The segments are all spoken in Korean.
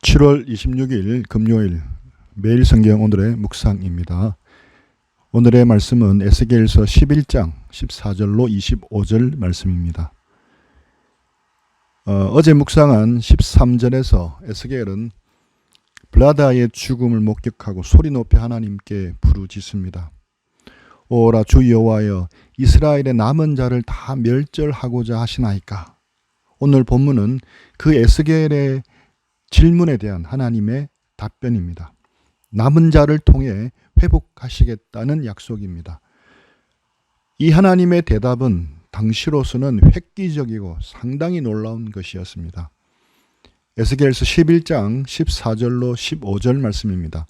7월 26일 금요일 매일 성경 오늘의 묵상입니다. 오늘의 말씀은 에스겔서 11장 14절로 25절 말씀입니다. 어제 묵상한 13절에서 에스겔은 블라다의 죽음을 목격하고 소리 높여 하나님께 부르짖습니다. 오라 주 여호와여, 이스라엘의 남은 자를 다 멸절하고자 하시나이까. 오늘 본문은 그 에스겔의 질문에 대한 하나님의 답변입니다. 남은 자를 통해 회복하시겠다는 약속입니다. 이 하나님의 대답은 당시로서는 획기적이고 상당히 놀라운 것이었습니다. 에스겔서 11장 14절로 15절 말씀입니다.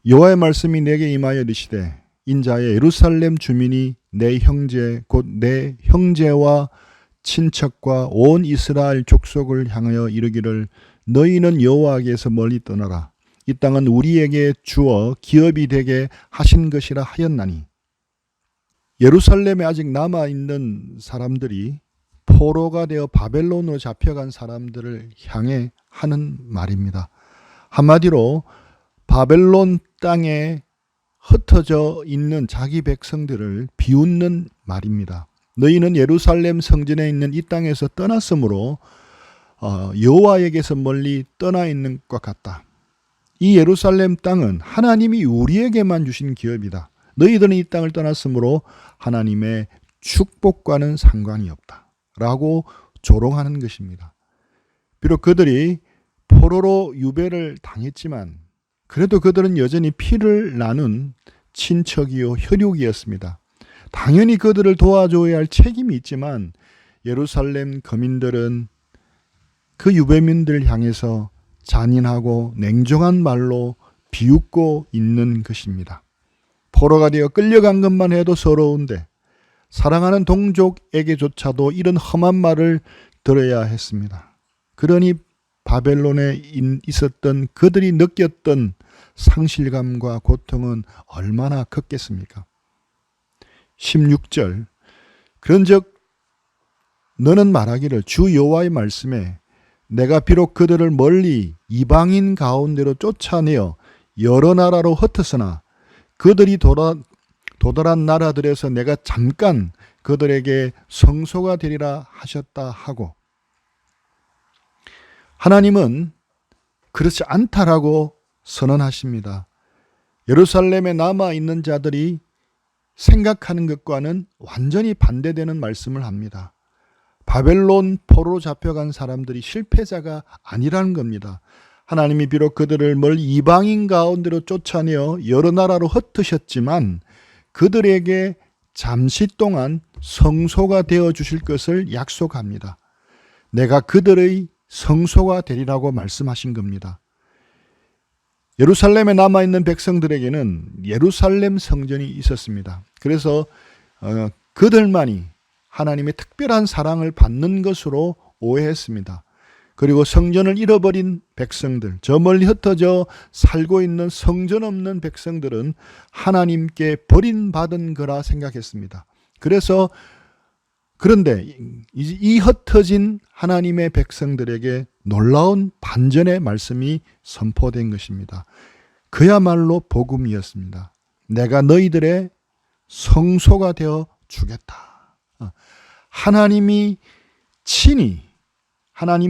여호와의 말씀이 내게 임하여 이르시되, 인자의 예루살렘 주민이 내 형제 곧 내 형제와 친척과 온 이스라엘 족속을 향하여 이르기를, 너희는 여호와께서 멀리 떠나라. 이 땅은 우리에게 주어 기업이 되게 하신 것이라 하였나니. 예루살렘에 아직 남아있는 사람들이 포로가 되어 바벨론으로 잡혀간 사람들을 향해 하는 말입니다. 한마디로 바벨론 땅에 흩어져 있는 자기 백성들을 비웃는 말입니다. 너희는 예루살렘 성전에 있는 이 땅에서 떠났으므로 여호와에게서 멀리 떠나 있는 것 같다. 이 예루살렘 땅은 하나님이 우리에게만 주신 기업이다. 너희들은 이 땅을 떠났으므로 하나님의 축복과는 상관이 없다. 라고 조롱하는 것입니다. 비록 그들이 포로로 유배를 당했지만 그래도 그들은 여전히 피를 나눈 친척이요 혈육이었습니다. 당연히 그들을 도와줘야 할 책임이 있지만 예루살렘 거민들은 그 유배민들을 향해서 잔인하고 냉정한 말로 비웃고 있는 것입니다. 포로가 되어 끌려간 것만 해도 서러운데 사랑하는 동족에게조차도 이런 험한 말을 들어야 했습니다. 그러니 바벨론에 있었던 그들이 느꼈던 상실감과 고통은 얼마나 컸겠습니까? 16절, 그런즉 너는 말하기를, 주 여호와의 말씀에 내가 비록 그들을 멀리 이방인 가운데로 쫓아내어 여러 나라로 흩었으나 그들이 도달한 나라들에서 내가 잠깐 그들에게 성소가 되리라 하셨다 하고, 하나님은 그렇지 않다라고 선언하십니다. 예루살렘에 남아있는 자들이 생각하는 것과는 완전히 반대되는 말씀을 합니다. 바벨론 포로로 잡혀간 사람들이 실패자가 아니라는 겁니다. 하나님이 비록 그들을 멀리 이방인 가운데로 쫓아내어 여러 나라로 흩으셨지만 그들에게 잠시 동안 성소가 되어 주실 것을 약속합니다. 내가 그들의 성소가 되리라고 말씀하신 겁니다. 예루살렘에 남아있는 백성들에게는 예루살렘 성전이 있었습니다. 그래서 그들만이 하나님의 특별한 사랑을 받는 것으로 오해했습니다. 그리고 성전을 잃어버린 백성들, 저 멀리 흩어져 살고 있는 성전 없는 백성들은 하나님께 버림받은 거라 생각했습니다. 그런데 이 흩어진 하나님의 백성들에게 놀라운 반전의 말씀이 선포된 것입니다. 그야말로 복음이었습니다. 내가 너희들의 성소가 되어 주겠다. 하나님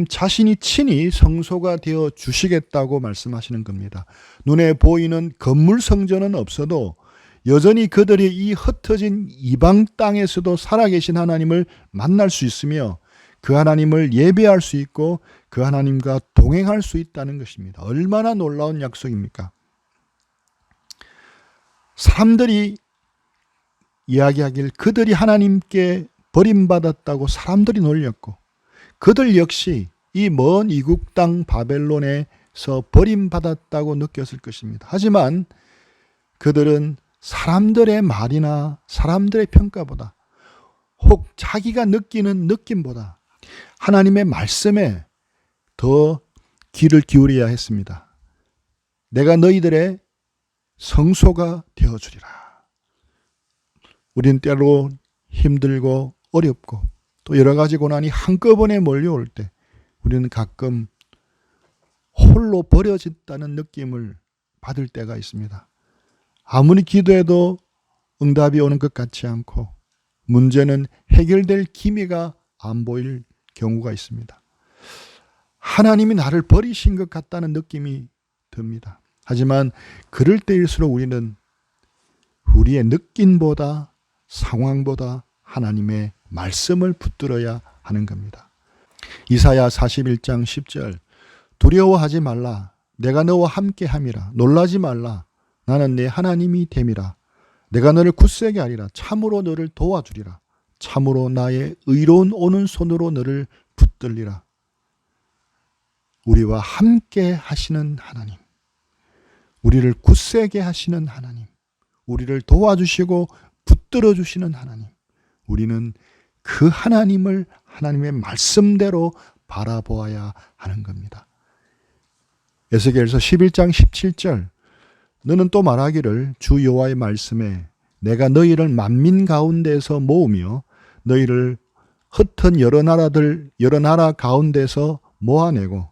자신이 친히 성소가 되어 주시겠다고 말씀하시는 겁니다. 눈에 보이는 건물 성전은 없어도 여전히 그들이 이 흩어진 이방 땅에서도 살아계신 하나님을 만날 수 있으며 그 하나님을 예배할 수 있고 그 하나님과 동행할 수 있다는 것입니다. 얼마나 놀라운 약속입니까? 사람들이 이야기하길 그들이 하나님께 버림받았다고 사람들이 놀렸고 그들 역시 이 먼 이국 땅 바벨론에서 버림받았다고 느꼈을 것입니다. 하지만 그들은 사람들의 말이나 사람들의 평가보다 혹 자기가 느끼는 느낌보다 하나님의 말씀에 더 귀를 기울여야 했습니다. 내가 너희들의 성소가 되어주리라. 우린 때로 힘들고 어렵고 또 여러 가지 고난이 한꺼번에 몰려올 때 우리는 가끔 홀로 버려졌다는 느낌을 받을 때가 있습니다. 아무리 기도해도 응답이 오는 것 같지 않고 문제는 해결될 기미가 안 보일 경우가 있습니다. 하나님이 나를 버리신 것 같다는 느낌이 듭니다. 하지만 그럴 때일수록 우리는 우리의 느낌보다 상황보다 하나님의 말씀을 붙들어야 하는 겁니다. 이사야 41장 10절 두려워하지 말라 내가 너와 함께 함이라 놀라지 말라 나는 내 하나님이 됨이라 내가 너를 굳세게 하리라 참으로 너를 도와주리라 참으로 나의 의로운 오는 손으로 너를 붙들리라. 우리와 함께 하시는 하나님, 우리를 굳세게 하시는 하나님, 우리를 도와주시고 붙들어 주시는 하나님, 우리는 그 하나님을 하나님의 말씀대로 바라보아야 하는 겁니다. 에스겔서 11장 17절 너는 또 말하기를 주 여호와의 말씀에 내가 너희를 만민 가운데서 모으며 너희를 흩은 여러 나라 가운데서 모아내고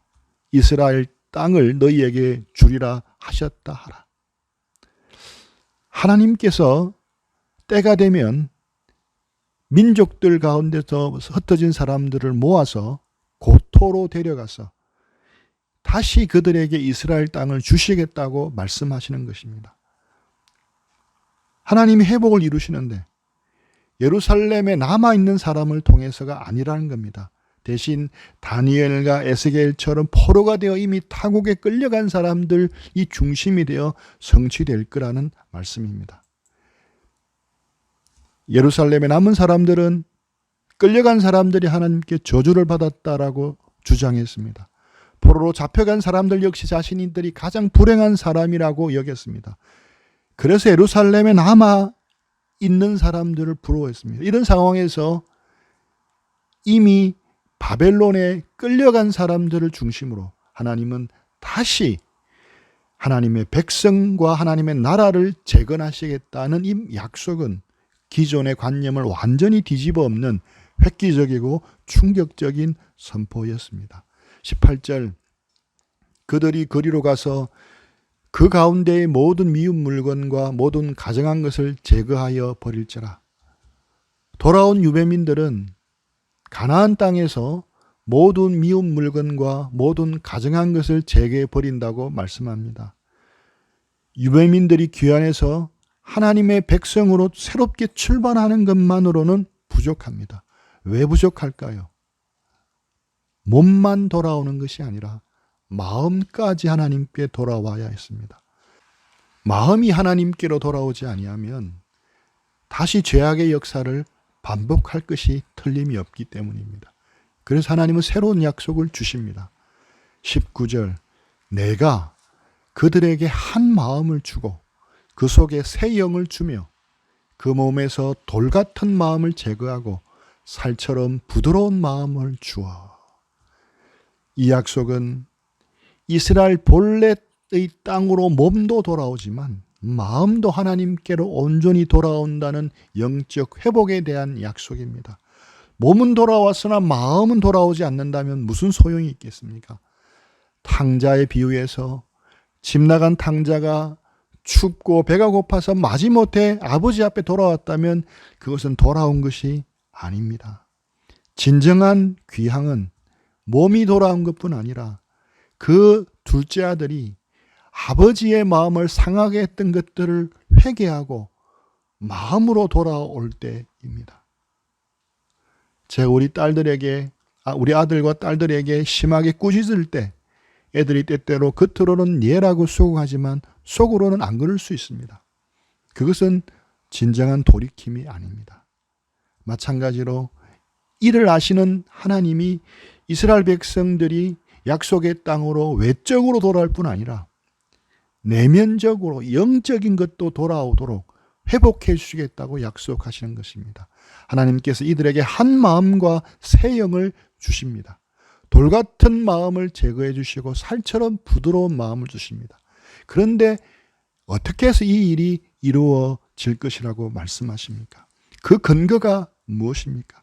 이스라엘 땅을 너희에게 주리라 하셨다 하라. 하나님께서 때가 되면 민족들 가운데서 흩어진 사람들을 모아서 고토로 데려가서 다시 그들에게 이스라엘 땅을 주시겠다고 말씀하시는 것입니다. 하나님이 회복을 이루시는데 예루살렘에 남아있는 사람을 통해서가 아니라는 겁니다. 대신 다니엘과 에스겔처럼 포로가 되어 이미 타국에 끌려간 사람들이 중심이 되어 성취될 거라는 말씀입니다. 예루살렘에 남은 사람들은 끌려간 사람들이 하나님께 저주를 받았다라고 주장했습니다. 포로로 잡혀간 사람들 역시 자신들이 가장 불행한 사람이라고 여겼습니다. 그래서 예루살렘에 남아 있는 사람들을 부러워했습니다. 이런 상황에서 이미 바벨론에 끌려간 사람들을 중심으로 하나님은 다시 하나님의 백성과 하나님의 나라를 재건하시겠다는 이 약속은 기존의 관념을 완전히 뒤집어 엎는 획기적이고 충격적인 선포였습니다. 18절 그들이 거리로 가서 그 가운데의 모든 미운 물건과 모든 가증한 것을 제거하여 버릴지라. 돌아온 유대민들은 가나안 땅에서 모든 미운 물건과 모든 가증한 것을 제거해 버린다고 말씀합니다. 유대민들이 귀환해서 하나님의 백성으로 새롭게 출발하는 것만으로는 부족합니다. 왜 부족할까요? 몸만 돌아오는 것이 아니라 마음까지 하나님께 돌아와야 했습니다. 마음이 하나님께로 돌아오지 아니하면 다시 죄악의 역사를 반복할 것이 틀림이 없기 때문입니다. 그래서 하나님은 새로운 약속을 주십니다. 19절 내가 그들에게 한 마음을 주고 그 속에 새 영을 주며 그 몸에서 돌 같은 마음을 제거하고 살처럼 부드러운 마음을 주어. 이 약속은 이스라엘 본래의 땅으로 몸도 돌아오지만 마음도 하나님께로 온전히 돌아온다는 영적 회복에 대한 약속입니다. 몸은 돌아왔으나 마음은 돌아오지 않는다면 무슨 소용이 있겠습니까? 탕자의 비유에서 집 나간 탕자가 춥고 배가 고파서 마지못해 아버지 앞에 돌아왔다면 그것은 돌아온 것이 아닙니다. 진정한 귀향은 몸이 돌아온 것뿐 아니라 그 둘째 아들이 아버지의 마음을 상하게 했던 것들을 회개하고 마음으로 돌아올 때입니다. 제가 우리 아들과 딸들에게 심하게 꾸짖을 때 애들이 때때로 겉으로는 예라고 수긍하지만 속으로는 안 그럴 수 있습니다. 그것은 진정한 돌이킴이 아닙니다. 마찬가지로 이를 아시는 하나님이 이스라엘 백성들이 약속의 땅으로 외적으로 돌아올 뿐 아니라 내면적으로 영적인 것도 돌아오도록 회복해 주시겠다고 약속하시는 것입니다. 하나님께서 이들에게 한 마음과 새 영을 주십니다. 돌 같은 마음을 제거해 주시고 살처럼 부드러운 마음을 주십니다. 그런데 어떻게 해서 이 일이 이루어질 것이라고 말씀하십니까? 그 근거가 무엇입니까?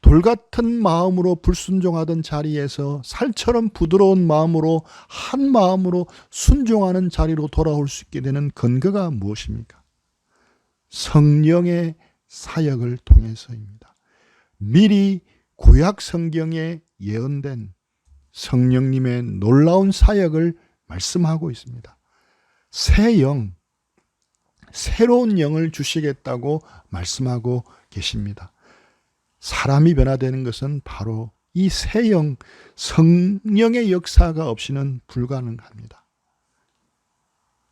돌같은 마음으로 불순종하던 자리에서 살처럼 부드러운 마음으로 한 마음으로 순종하는 자리로 돌아올 수 있게 되는 근거가 무엇입니까? 성령의 사역을 통해서입니다. 미리 구약 성경에 예언된 성령님의 놀라운 사역을 말씀하고 있습니다. 새 영, 새로운 영을 주시겠다고 말씀하고 계십니다. 사람이 변화되는 것은 바로 이 새 영, 성령의 역사가 없이는 불가능합니다.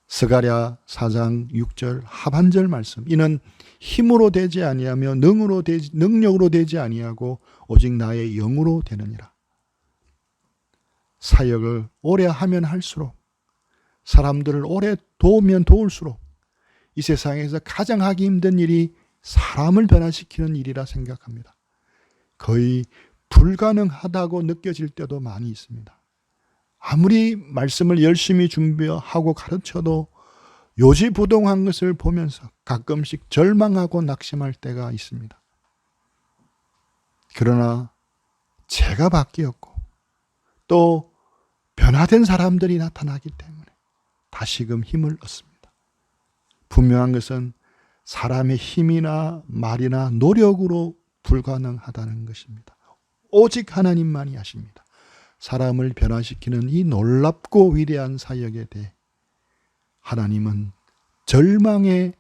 스가랴 4장 6절 하반절 말씀, 이는 힘으로 되지 아니하며 능력으로 되지 아니하고 오직 나의 영으로 되느니라. 사역을 오래 하면 할수록, 사람들을 오래 도우면 도울수록 이 세상에서 가장 하기 힘든 일이 사람을 변화시키는 일이라 생각합니다. 거의 불가능하다고 느껴질 때도 많이 있습니다. 아무리 말씀을 열심히 준비하고 가르쳐도 요지부동한 것을 보면서 가끔씩 절망하고 낙심할 때가 있습니다. 그러나 제가 바뀌었고 또 변화된 사람들이 나타나기 때문에 다시금 힘을 얻습니다. 분명한 것은 사람의 힘이나 말이나 노력으로 불가능하다는 것입니다. 오직 하나님만이 하십니다. 사람을 변화시키는 이 놀랍고 위대한 사역에 대해 하나님은 절망의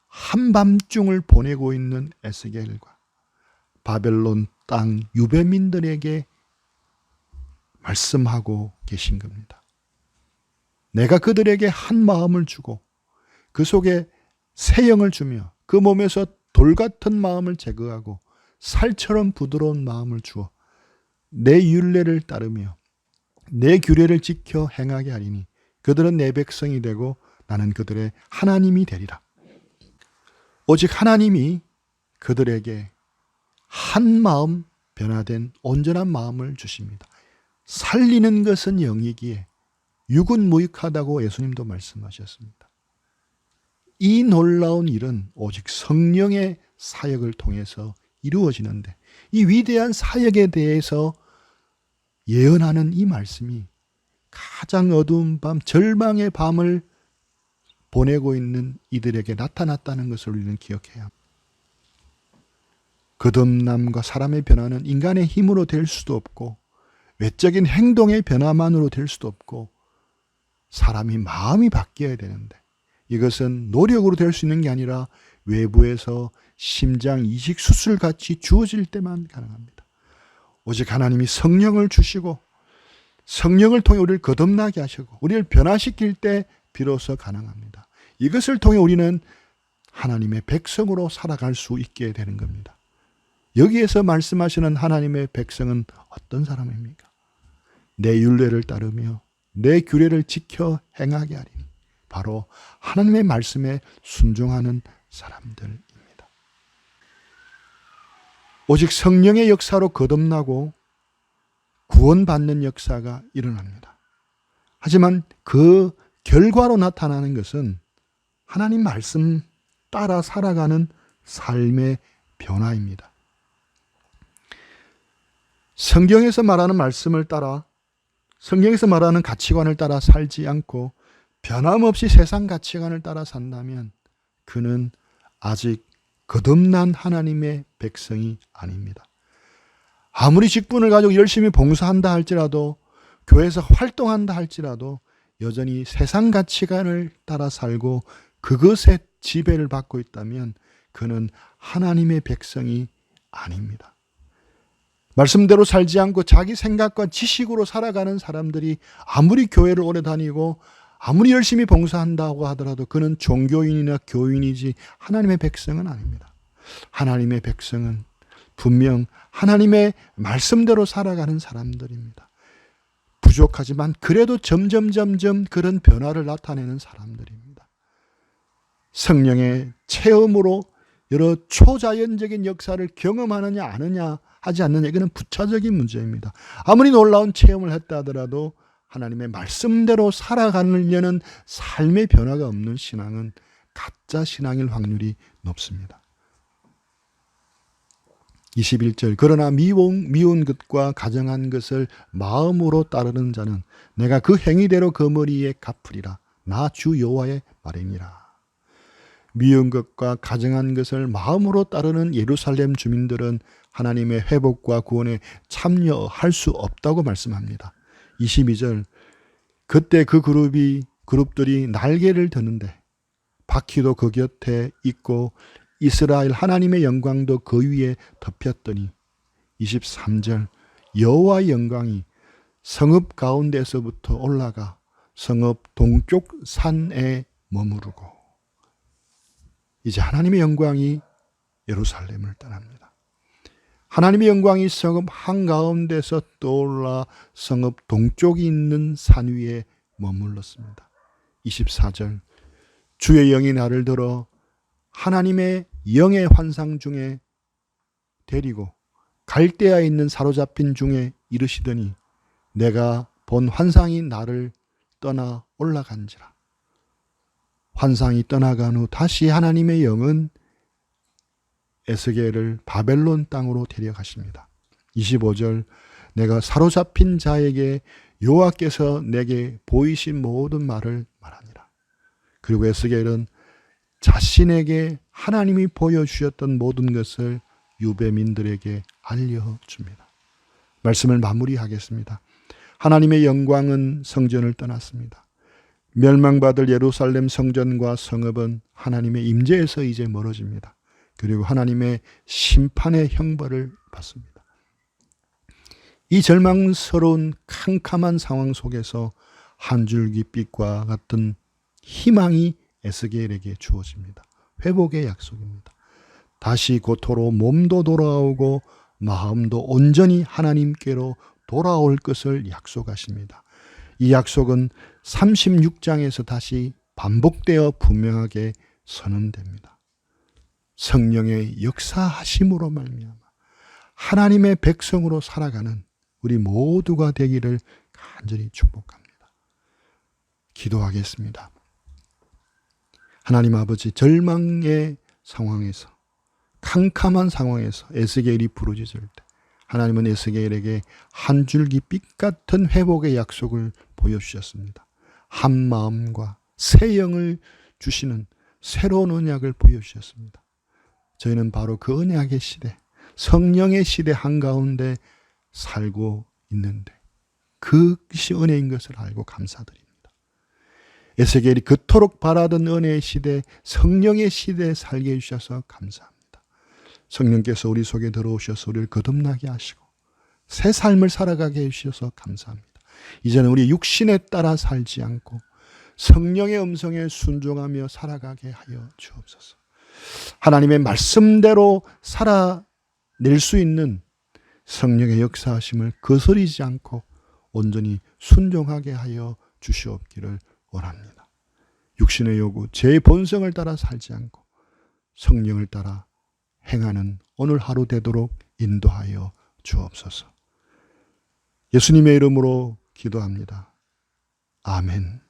한밤중을 보내고 있는 에스겔과 바벨론 땅 유배민들에게 말씀하고 계신 겁니다. 내가 그들에게 한 마음을 주고 그 속에 새 영을 주며 그 몸에서 돌같은 마음을 제거하고 살처럼 부드러운 마음을 주어 내 율례를 따르며 내 규례를 지켜 행하게 하리니 그들은 내 백성이 되고 나는 그들의 하나님이 되리라. 오직 하나님이 그들에게 한 마음 변화된 온전한 마음을 주십니다. 살리는 것은 영이기에 육은 무익하다고 예수님도 말씀하셨습니다. 이 놀라운 일은 오직 성령의 사역을 통해서 이루어지는데, 이 위대한 사역에 대해서 예언하는 이 말씀이 가장 어두운 밤, 절망의 밤을 보내고 있는 이들에게 나타났다는 것을 우리는 기억해야 합니다. 거듭남과 사람의 변화는 인간의 힘으로 될 수도 없고 외적인 행동의 변화만으로 될 수도 없고 사람이 마음이 바뀌어야 되는데, 이것은 노력으로 될 수 있는 게 아니라 외부에서 심장 이식 수술같이 주어질 때만 가능합니다. 오직 하나님이 성령을 주시고 성령을 통해 우리를 거듭나게 하시고 우리를 변화시킬 때 비로소 가능합니다. 이것을 통해 우리는 하나님의 백성으로 살아갈 수 있게 되는 겁니다. 여기에서 말씀하시는 하나님의 백성은 어떤 사람입니까? 내 율례를 따르며 내 규례를 지켜 행하게 하리니 바로 하나님의 말씀에 순종하는 사람들입니다. 오직 성령의 역사로 거듭나고 구원받는 역사가 일어납니다. 하지만 그 결과로 나타나는 것은 하나님 말씀 따라 살아가는 삶의 변화입니다. 성경에서 말하는 말씀을 따라, 성경에서 말하는 가치관을 따라 살지 않고 변함없이 세상 가치관을 따라 산다면 그는 아직 거듭난 하나님의 백성이 아닙니다. 아무리 직분을 가지고 열심히 봉사한다 할지라도, 교회에서 활동한다 할지라도 여전히 세상 가치관을 따라 살고 그것에 지배를 받고 있다면 그는 하나님의 백성이 아닙니다. 말씀대로 살지 않고 자기 생각과 지식으로 살아가는 사람들이 아무리 교회를 오래 다니고 아무리 열심히 봉사한다고 하더라도 그는 종교인이나 교인이지 하나님의 백성은 아닙니다. 하나님의 백성은 분명 하나님의 말씀대로 살아가는 사람들입니다. 부족하지만 그래도 점점 그런 변화를 나타내는 사람들입니다. 성령의 체험으로 여러 초자연적인 역사를 경험하느냐 아느냐 하지 않느냐, 이거는 부차적인 문제입니다. 아무리 놀라운 체험을 했다 하더라도 하나님의 말씀대로 살아가려는 삶의 변화가 없는 신앙은 가짜 신앙일 확률이 높습니다. 21절 그러나 미운 것과 가정한 것을 마음으로 따르는 자는 내가 그 행위대로 그 머리에 갚으리라. 나 주 여호와의 말이니라. 미운 것과 가정한 것을 마음으로 따르는 예루살렘 주민들은 하나님의 회복과 구원에 참여할 수 없다고 말씀합니다. 22절 그때 그 그룹들이 날개를 드는데 바퀴도 그 곁에 있고 이스라엘 하나님의 영광도 그 위에 덮였더니 23절 여호와의 영광이 성읍 가운데서부터 올라가 성읍 동쪽 산에 머무르고 이제 하나님의 영광이 예루살렘을 떠납니다. 하나님의 영광이 성읍 한가운데서 떠올라 성읍 동쪽이 있는 산 위에 머물렀습니다. 24절 주의 영이 나를 들어 하나님의 영의 환상 중에 데리고 갈대아에 있는 사로잡힌 중에 이르시더니 내가 본 환상이 나를 떠나 올라간지라. 환상이 떠나간 후 다시 하나님의 영은 에스겔을 바벨론 땅으로 데려가십니다. 25절 내가 사로잡힌 자에게 여호와께서 내게 보이신 모든 말을 말하니라. 그리고 에스겔은 자신에게 하나님이 보여주셨던 모든 것을 유대민들에게 알려줍니다. 말씀을 마무리하겠습니다. 하나님의 영광은 성전을 떠났습니다. 멸망받을 예루살렘 성전과 성읍은 하나님의 임재에서 이제 멀어집니다. 그리고 하나님의 심판의 형벌을 받습니다. 이 절망스러운 캄캄한 상황 속에서 한 줄기 빛과 같은 희망이 에스겔에게 주어집니다. 회복의 약속입니다. 다시 고토로 몸도 돌아오고 마음도 온전히 하나님께로 돌아올 것을 약속하십니다. 이 약속은 36장에서 다시 반복되어 분명하게 선언됩니다. 성령의 역사하심으로 말미암아 하나님의 백성으로 살아가는 우리 모두가 되기를 간절히 축복합니다. 기도하겠습니다. 하나님 아버지, 절망의 상황에서, 캄캄한 상황에서 에스겔이 부르짖을 때 하나님은 에스겔에게 한 줄기 빛 같은 회복의 약속을 보여주셨습니다. 한 마음과 새 영을 주시는 새로운 언약을 보여주셨습니다. 저희는 바로 그 언약의 시대, 성령의 시대 한가운데 살고 있는데 그것이 은혜인 것을 알고 감사드립니다. 에스겔이 그토록 바라던 은혜의 시대, 성령의 시대에 살게 해주셔서 감사합니다. 성령께서 우리 속에 들어오셔서 우리를 거듭나게 하시고 새 삶을 살아가게 해주셔서 감사합니다. 이제는 우리 육신에 따라 살지 않고 성령의 음성에 순종하며 살아가게 하여 주옵소서. 하나님의 말씀대로 살아낼 수 있는 성령의 역사하심을 거스리지 않고 온전히 순종하게 하여 주시옵기를 원합니다. 육신의 요구, 제 본성을 따라 살지 않고 성령을 따라 행하는 오늘 하루 되도록 인도하여 주옵소서. 예수님의 이름으로 기도합니다. 아멘.